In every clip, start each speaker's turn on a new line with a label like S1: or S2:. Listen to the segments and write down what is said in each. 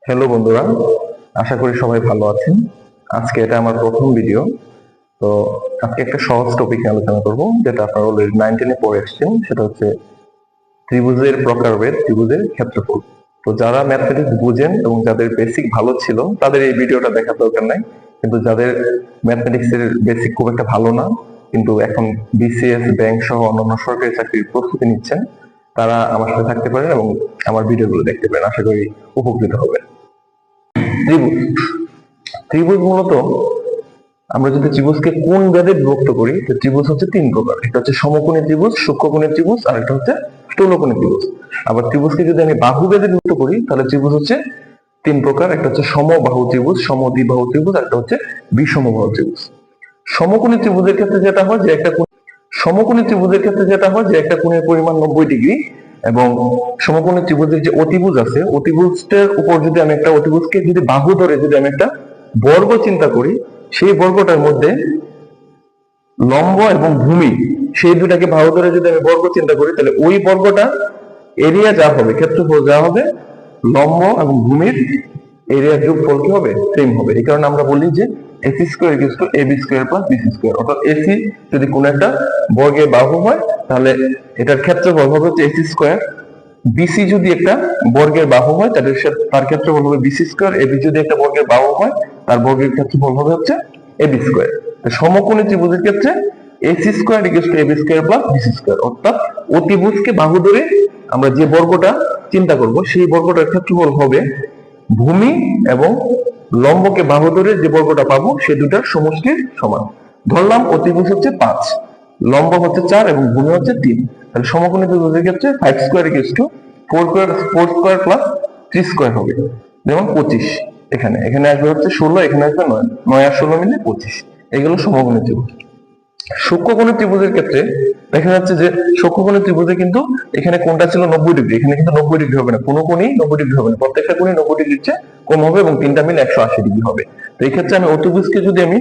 S1: Hello বন্ধুরা, আশা করি সবাই ভালো আছেন। আজকে এটা আমার প্রথম ভিডিও। তো আজকে একটা সহজ টপিক নিয়ে আলোচনা করব, যেটা আপনারা অলরেডি 9-10 এ পড়ে এসেছেন। সেটা হচ্ছে ত্রিভুজের প্রকারভেদ, ত্রিভুজের ক্ষেত্রফল। তো যারা ম্যাথমেটিক্স বুঝেন এবং যাদের বেসিক ভালো ছিল তাদের এই ভিডিওটা দেখার দরকার নাই, কিন্তু যাদের ম্যাথমেটিক্স এর বেসিক খুব একটা ভালো না, কিন্তু এখন বিসিএস, ব্যাংক সহ অন্যান্য সরকারি চাকরির প্রস্তুতি নিচ্ছেন, তারা আমার সাথে থাকতে পারেন এবং আমার ভিডিওগুলো দেখতে পারেন। আশা করি উপকৃত হবেন। ত্রিভুজ ত্রিভুজ মূলত আমরা যদি ত্রিভুজকে কোণ ভেদে বিভক্ত করি, তো ত্রিভুজ হচ্ছে তিন প্রকার। একটা হচ্ছে সমকোণী ত্রিভুজ, সূক্ষ্মকোণী ত্রিভুজ, আর একটা হচ্ছে স্থূলকোণী ত্রিভুজ। আবার ত্রিভুজকে যদি আমি বাহু ভেদে বিভক্ত করি, তাহলে ত্রিভুজ হচ্ছে তিন প্রকার। একটা হচ্ছে সমবাহু ত্রিভুজ, সমদ্বিবাহু ত্রিভুজ, আর একটা হচ্ছে বিষমবাহু ত্রিভুজ। সমকোণী ত্রিভুজের ক্ষেত্রে যেটা হয় যে সমকোণী ত্রিভুজের ক্ষেত্রে যেটা হয় যে একটা কোণের পরিমাণ 90 ডিগ্রি, এবং সমকোণী ত্রিভুজের যে অতিভুজ আছে, অতিভুজটার উপর যদি আমি একটা অতিভুজকে যদি বাহু ধরে যদি আমি একটা বর্গ চিন্তা করি, সেই বর্গটার মধ্যে লম্ব এবং ভূমি, সেই দুটাকে বাহু ধরে যদি আমি বর্গ চিন্তা করি, তাহলে ওই বর্গটা এরিয়া যা হবে, ক্ষেত্রফল যা হবে, লম্ব এবং ভূমির এরিয়ার যোগফল কি হবে? সেম হবে। এই কারণে আমরা বলি যে AC square equals to AB square plus BC square. অর্থাৎ এসি যদি কোনো একটা বর্গের বাহু হয়, তাহলে এটার ক্ষেত্রফল হবে হচ্ছে এসি স্কোয়ার। বিসি যদি একটা বর্গের বাহু হয়, তাহলে তার ক্ষেত্রফল হবে বিসি স্কোয়ার। এবি যদি একটা বর্গের বাহু হয়, তার বর্গের ক্ষেত্রফল হবে হচ্ছে এবি স্কোয়ার। সমকোণী ত্রিভুজের ক্ষেত্রে AC square equals to AB square plus BC square. অর্থাৎ অতিভুজকে বাহু ধরে আমরা যে বর্গটা চিন্তা করব, সেই বর্গটার ক্ষেত্রফল হবে ভূমি এবং লম্বকে বাহু ধরে যে বর্গটা পাবো, সে দুটার সমষ্টির সমান। ধরলাম অতিভুজ হচ্ছে 5, লম্ব হচ্ছে 4 এবং ভূমি হচ্ছে 3। তাহলে সমকোণী ত্রিভুজের ক্ষেত্রে 5 square equals two 4 square plus 3 square হবে, যেমন 25। এখানে এখানে আসবে হচ্ছে 16, এখানে আসবে 9, 9 আর 16 মিলে 25। এগুলো সমকোণী ত্রিভুজ। সূক্ষ্মকোণী ত্রিভুজের ক্ষেত্রে দেখা যাচ্ছে যে সূক্ষ্মকোণী ত্রিভুজে কিন্তু এখানে কোণটা ছিল 90 ডিগ্রি, এখানে কিন্তু 90 ডিগ্রি হবে না, কোনো কোণই 90 ডিগ্রি হবে না, প্রত্যেকটা কোণই 90 ডিগ্রির চেয়ে কম হবে এবং তিনটা মিলে 180 ডিগ্রি হবে। তো এই ক্ষেত্রে আমি অতিভুজকে যদি আমি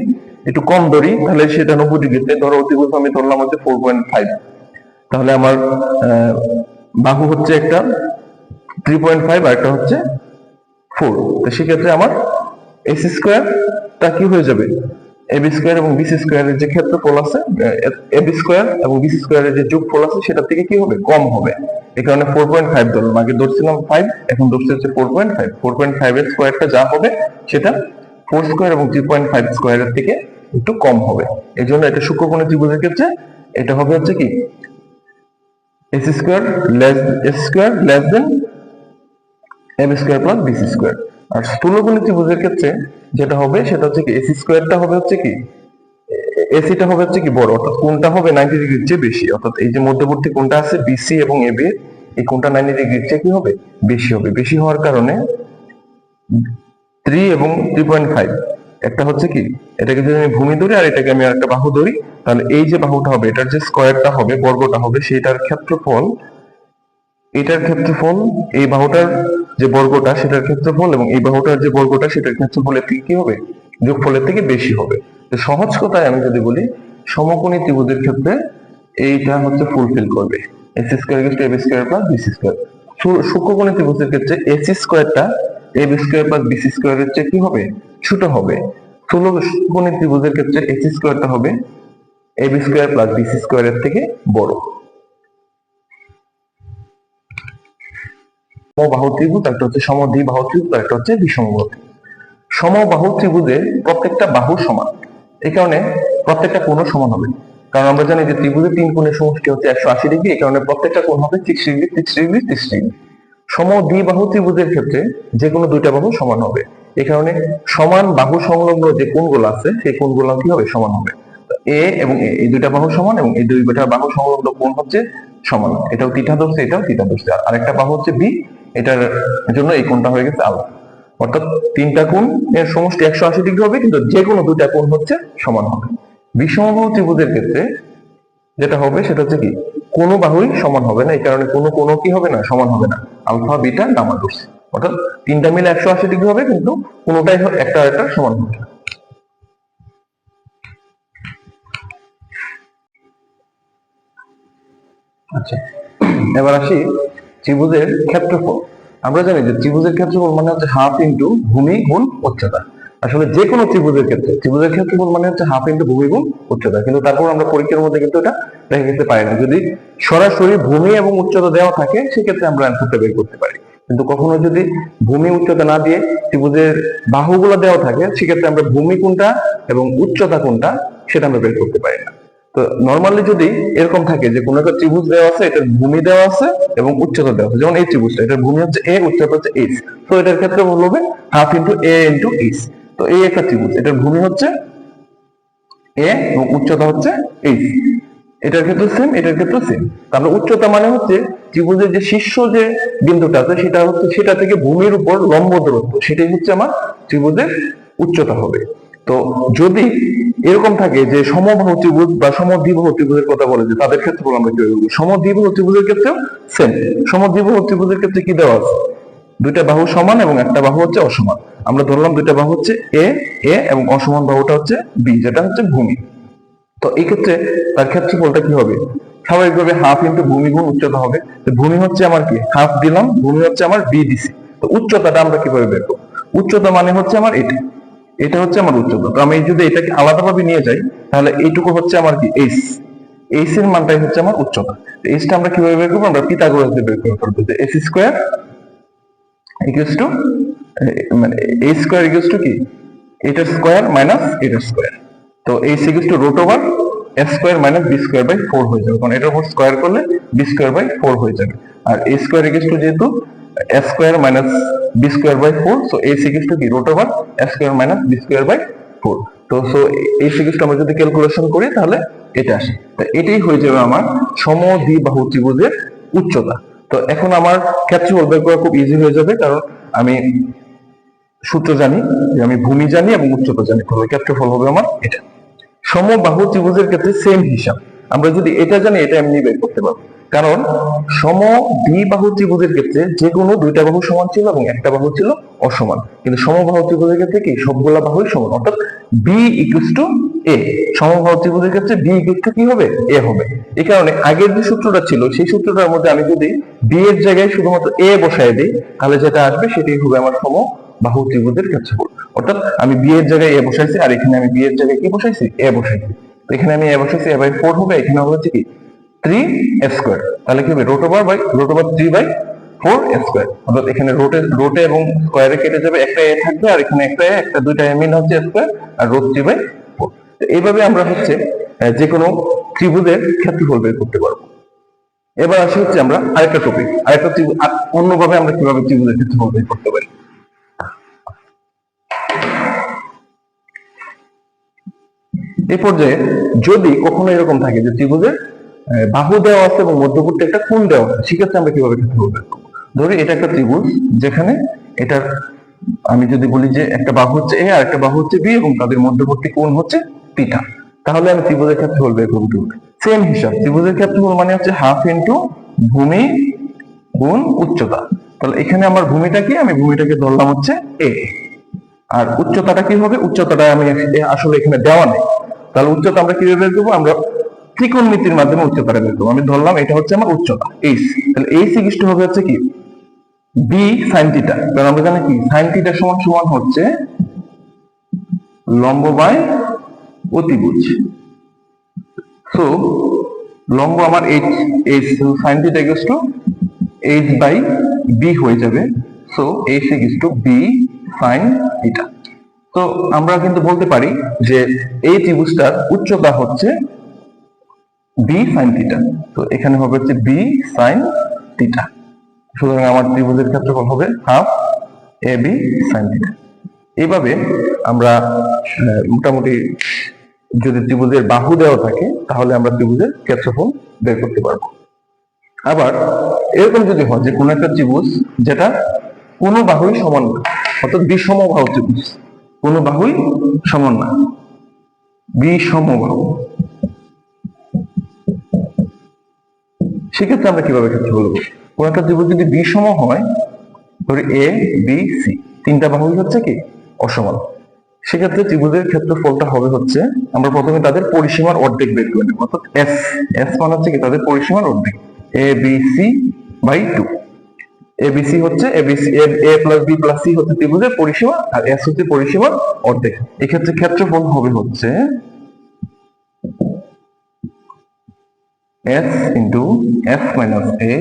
S1: একটু কম ধরি, তাহলে সেটা 90 ডিগ্রিতে, ধরো অতিভুজ আমি ধরলাম হচ্ছে 4.5, তাহলে আমার বাহু হচ্ছে একটা 3.5 আর একটা হচ্ছে 4। তো সেক্ষেত্রে আমার এসি স্কোয়ারটা কি হয়ে যাবে? এবি স্কোয়ার এবং বিসি স্কোয়ারের যে ক্ষেত্রফল আছে, এবি স্কোয়ার এবং বিসি স্কোয়ারের যে যোগফল আছে, সেটা থেকে কি হবে? কম হবে। এই কারণে 4.5 ধরলাম, আগে ধরছিলাম 5, এখন ধরছি হচ্ছে 4.5। 4.5 এর স্কোয়ারটা যা হবে, সেটা 4 স্কোয়ার এবং 3.5 স্কোয়ারের থেকে একটু কম হবে। এই জন্য এটা সূক্ষ্মকোণী ত্রিভুজের ক্ষেত্রে এটা হবে হচ্ছে কি AC square less then AB square plus BC square. আর স্থূলকোণী ত্রিভুজের ক্ষেত্রে যেটা হবে, সেটা হচ্ছে কি এসি স্কোয়ারটা হবে হচ্ছে কি এসিটা হবে হচ্ছে কি বড়, অর্থাৎ কোণটা হবে 90 ডিগ্রির চেয়ে বেশি। অর্থাৎ এই যে মধ্যবর্তী কোণটা আছে বিসি এবং এবি, এই কোণটা 90 ডিগ্রির চেয়ে কি হবে? বেশি হবে। বেশি হওয়ার কারণে 3 এবং 3.5, একটা হচ্ছে কি, এটাকে যদি আমি ভূমি ধরি আর এটাকে আমি আরেকটা বাহু ধরি, তাহলে এই যে বাহুটা হবে, এটার যে স্কোয়ারটা হবে, বর্গটা হবে, সেটার ক্ষেত্রফল, এটার ক্ষেত্রফল, এই বাহুটার যে বর্গটা সেটার ক্ষেত্রফল এবং এই বাহুটার যে বর্গটা সেটার ক্ষেত্রফলের থেকে কি হবে? যোগফলের থেকে বেশি হবে। তো সহজ কথায় আমি যদি বলি, সমকোণী ত্রিভুজের ক্ষেত্রে এইটা হচ্ছে ফুলফিল করবে, AC square equal to AB square plus BC square. সূক্ষ্মকোণী ত্রিভুজের ক্ষেত্রে এসি স্কোয়ারটা এবি স্কোয়ার প্লাস বিসি স্কোয়ারের চেয়ে কি হবে? ছোট হবে। স্থূলকোণী ত্রিভুজের ক্ষেত্রে এসি স্কোয়ারটা হবে এবি স্কোয়ার প্লাস বিসি স্কোয়ারের থেকে বড়। সমবাহু ত্রিভুজ, একটা হচ্ছে সমদ্বিবাহু ত্রিভুজ, একটা হচ্ছে বিষমবাহু ত্রিভুজ। সমবাহু ত্রিভুজে প্রত্যেকটা বাহু সমান, এই কারণে প্রত্যেকটা কোণ সমান হবে। কারণ আমরা জানি যে ত্রিভুজের তিন কোণের সমষ্টি হচ্ছে 180 ডিগ্রি, এই কারণে প্রত্যেকটা কোণ হবে 30 ডিগ্রি, 30 ডিগ্রি, 30 ডিগ্রি। সমদ্বিবাহু ত্রিভুজের ক্ষেত্রে যে কোনো দুইটা বাহু সমান হবে, এই কারণে সমান বাহু সংলগ্ন যে কোণগুলো আছে, সেই কোণগুলো কি হবে? সমান হবে। এ এবং এই দুইটা বাহু সমান এবং এই দুইটা বাহু সংলগ্ন কোণ হচ্ছে সমান। এটাও থিটা ধরছে, এটাও থিটা ধরছে। আর একটা বাহু হচ্ছে বি, এটার জন্য এই কোণটা হয়ে গেছে আলফা। অর্থাৎ তিনটা কোণ এর সমষ্টি 180 ডিগ্রি হবে, কিন্তু যে কোনো দুইটা কোণ হচ্ছে সমান হবে। বিষমবাহু ত্রিভুজের ক্ষেত্রে যেটা হবে সেটা হচ্ছে কি, কোনো বাহুই সমান হবে না, এই কারণে কোনো কি হবে না? সমান হবে না। আলফা, বিটা, গামা ধরছে, অর্থাৎ তিনটা মিলে 180 ডিগ্রি হবে, কিন্তু কোনোটাই একটা আরেকটা সমান হবে না। আচ্ছা, এবার আসি ত্রিভুজের ক্ষেত্রফল। আমরা জানি যে ত্রিভুজের ক্ষেত্রফল মানে হচ্ছে হাফ ইন্টু ভূমি গুণ উচ্চতা। আসলে যে কোনো ত্রিভুজের ক্ষেত্রফল মানে হচ্ছে হাফ ইন্টু ভূমি গুণ উচ্চতা, কিন্তু তারপর আমরা পরীক্ষার মধ্যে কিন্তু এটা দেখা যেতে পারি না। যদি সরাসরি ভূমি এবং উচ্চতা দেওয়া থাকে সেক্ষেত্রে আমরা অ্যান্সারটা বের করতে পারি, কিন্তু কখনো যদি ভূমি উচ্চতা না দিয়ে ত্রিভুজের বাহুগুলো দেওয়া থাকে সেক্ষেত্রে আমরা ভূমি কোনটা এবং উচ্চতা কোনটা সেটা আমরা বের করতে পারি না। তো নরমালি যদি এরকম থাকে যে কোনো একটা ত্রিভুজ দেওয়া আছে, এটার ভূমি দেওয়া আছে এবং উচ্চতা দেওয়া আছে, যেমন এই ত্রিভুজটা, এটার ভূমি হচ্ছে এ, উচ্চতা হচ্ছে এইচ, তো এটার ক্ষেত্রে হবে হাফ ইন্টু এ ইন্টু এইচ। তো এই একটা ত্রিভুজ, এটার ভূমি হচ্ছে এ এবং উচ্চতা হচ্ছে এইচ, এটার ক্ষেত্রে সেম, এটার ক্ষেত্রে সেম। তাহলে উচ্চতা মানে হচ্ছে ত্রিভুজের যে শীর্ষ যে বিন্দুটা আছে সেটা হচ্ছে সেটা থেকে ভূমির উপর লম্ব দূরত্ব, সেটাই হচ্ছে আমার ত্রিভুজের উচ্চতা হবে। তো যদি এরকম থাকে যে সমবাহু ত্রিভুজ বা সমদ্বিবাহু ত্রিভুজের কথা বলে, যে তাদের ক্ষেত্রে আমরা কি বলবো, সমদ্বিবাহু ত্রিভুজের ক্ষেত্রেও সেম। সমদ্বিবাহু ত্রিভুজের ক্ষেত্রে কি দেওয়া আছে, দুইটা বাহু সমান এবং একটা বাহু হচ্ছে অসমান। আমরা ধরলাম দুইটা বাহু হচ্ছে এ এ এবং অসমান বাহুটা হচ্ছে বি, যেটা হচ্ছে ভূমি। তো এই ক্ষেত্রে তার ক্ষেত্রফলটা কি হবে, স্বাভাবিকভাবে হাফ ইন্টু ভূমি গুণ উচ্চতা হবে। তো ভূমি হচ্ছে আমার কি, হাফ দিলাম, ভূমি হচ্ছে আমার বি দিছি। তো উচ্চতাটা আমরা কিভাবে বের করবো, উচ্চতা মানে হচ্ছে আমার এটা, এটা হচ্ছে আমার উচ্চতা। তো আমি যদি এটাকে আলাদাভাবে নিয়ে যাই তাহলে এইটুকু হচ্ছে আমার কি এইচ, এইচ এর মানটাই হচ্ছে আমার উচ্চতা। এইচটা আমরা কিভাবে বের করবো, আমরা পিথাগোরাস দিয়ে বের করে ফেলবো, যে এস স্কোয়ার ইকুয়ালস টু মানে এ স্কোয়ার ইকুয়ালস টু কি, এটার স্কোয়ার মাইনাস এটার স্কোয়ার। তো H equals to root over A square minus B square by 4 হয়ে যাবে, কারণ এটার উপর স্কোয়ার করলে বি স্কোয়ার বাই 4 হয়ে যাবে। আর এ স্কোয়ার ইকুয়ালস টু যেহেতু A square minus B square by 4, so H equals to কি root over A square minus B square by 4। তো সো এইচ ইকুয়ালস টু আমরা যদি ক্যালকুলেশন করি তাহলে এটা আসে। তো এটাই হয়ে যাবে আমার সমদ্বিবাহু ত্রিভুজের উচ্চতা। তো এখন আমার ক্ষেত্রফল বের করা খুব ইজি হয়ে যাবে, কারণ আমি সূত্র জানি, যে আমি ভূমি জানি এবং উচ্চতা জানি, তাহলে ক্ষেত্রফল হবে আমার এটা। সমবাহু ত্রিভুজের ক্ষেত্রে সেম হিসাব, আমরা যদি এটা জানি এটা এমনি বের করতে পারবো, কারণ সমদ্বিবাহু ত্রিভুজের ক্ষেত্রে যে কোনো দুইটা বাহু সমান ছিল এবং একটা বাহু ছিল অসমান, কিন্তু সমবাহু ত্রিভুজের ক্ষেত্রে কি সবগুলা বাহুই সমান, অর্থাৎ বি ইকুয়ালস টু এ। সমবাহু ত্রিভুজের ক্ষেত্রে বি ইকুয়ালস টু কি হবে, এ হবে। এই কারণে আগের যে সূত্রটা ছিল সেই সূত্রটার মধ্যে আমি যদি বি এর জায়গায় শুধুমাত্র এ বসায় দিই তাহলে যেটা আসবে সেটাই হবে আমার সমবাহু ত্রিভুজের ক্ষেত্রফল। অর্থাৎ আমি বি এর জায়গায় এ বসাইছি আর এখানে আমি বি এর জায়গায় কি বসাইছি, এ বসাইছি। তো এখানে আমি এ বসাইছি, এ বাই 4 হবে, এখানে হচ্ছে কি 3 স্কোয়ার, তাহলে কি হবে রুট ওভার 3 বাই 4 স্কোয়ার। অর্থাৎ এখানে রোটে এবং স্কোয়ারে কেটে যাবে, একটা এ থাকবে আর এখানে একটা এ, একটা দুইটা এ মিল হচ্ছে স্কোয়ার আর রুট 3 বাই 4। তো এইভাবে আমরা হচ্ছে যে কোনো ত্রিভুজের ক্ষেত্রফল বের করতে পারবো। এবার আসি হচ্ছে আমরা আরেকটা টপিক, আরেকটা ত্রিভুজ অন্যভাবে আমরা কিভাবে ত্রিভুজের ক্ষেত্রফল বের করতে পারি। এই পর্যায়ে যদি কখনো এরকম থাকে যে ত্রিভুজের বাহু দেওয়া আছে এবং মধ্যবর্তী একটা কোণ দেওয়া আছে, সেক্ষেত্রে আমরা কিভাবে ক্ষেত্রফল বের করবো। ধরি এটা একটা ত্রিভুজ, যেখানে এটার আমি যদি বলি যে একটা বাহু হচ্ছে এ আর একটা বাহু হচ্ছে বি এবং তাদের মধ্যবর্তী কোণ হচ্ছে থিটা, তাহলে আমি ত্রিভুজের ক্ষেত্রফল বের করবো। সেম হিসাব, ত্রিভুজের ক্ষেত্রফল মানে হচ্ছে হাফ ইন্টু ভূমি গুণ উচ্চতা। তাহলে এখানে আমার ভূমিটা কি, আমি ভূমিটাকে ধরলাম হচ্ছে এ, আর উচ্চতাটা কি হবে, উচ্চতাটা আমি আসলে এখানে দেওয়া নেই, তাহলে উচ্চতা আমরা কিভাবে বের করবো, আমরা ত্রিকোণমিতির মাধ্যমে উচ্চতাটা বের করবো। আমি ধরলাম এটা হচ্ছে আমার উচ্চতা এইচ, তাহলে এইচ ইকুয়াল টু হবে হচ্ছে কি বি সাইন থিটা, কারণ আমরা জানি কি সাইন থিটা সমান সমান হচ্ছে লম্ব বাই অতিভুজ। সো লম্ব আমার H, H sine theta equal to H by B হয়ে যাবে। So H equal to B sine theta. তো আমরা কিন্তু বলতে পারি যে এই ত্রিভুজটার উচ্চতা হচ্ছে বি সাইন থিটা, তো এখানে হবে হচ্ছে বি সাইন থিটা। সুতরাং আমার ত্রিভুজের ক্ষেত্রফল হবে half A B sine theta. এইভাবে আমরা মোটামুটি যদি ত্রিভুজের বাহু দেওয়া থাকে তাহলে আমরা ত্রিভুজের ক্ষেত্রফল বের করতে পারবো। আবার এরকম যদি হয় যে কোনো একটা ত্রিভুজ যেটা কোনো বাহুই সমান না, অর্থাৎ বিষমবাহু ত্রিভুজ, কোনো বাহুই সমান না, বিষমবাহু, সেক্ষেত্রে আমরা কিভাবে ক্ষেত্রফল বলবো। কোন একটা ত্রিভুজ যদি বিষম হয়, ধরি এ বি সি, তিনটা বাহুই হচ্ছে কি অসমান, সেক্ষেত্রে ত্রিভুজের ক্ষেত্রফলটা হবে হচ্ছে, আমরা প্রথমে তাদের পরিসীমার অর্ধেক বের করে নেব, অর্থাৎ এস, এস মানে হচ্ছে কি তাদের পরিসীমার অর্ধেক, A B C by 2। ABC হচ্ছে এবিসি এ প্লাস বি প্লাস সি হচ্ছে ত্রিভুজের পরিসীমা, আর এস হচ্ছে পরিসীমার অর্ধেক। এক্ষেত্রে ক্ষেত্রফল হবে হচ্ছে S into S minus A,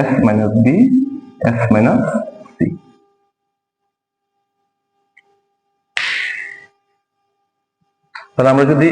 S1: S minus B, S minus C. তাহলে আমরা যদি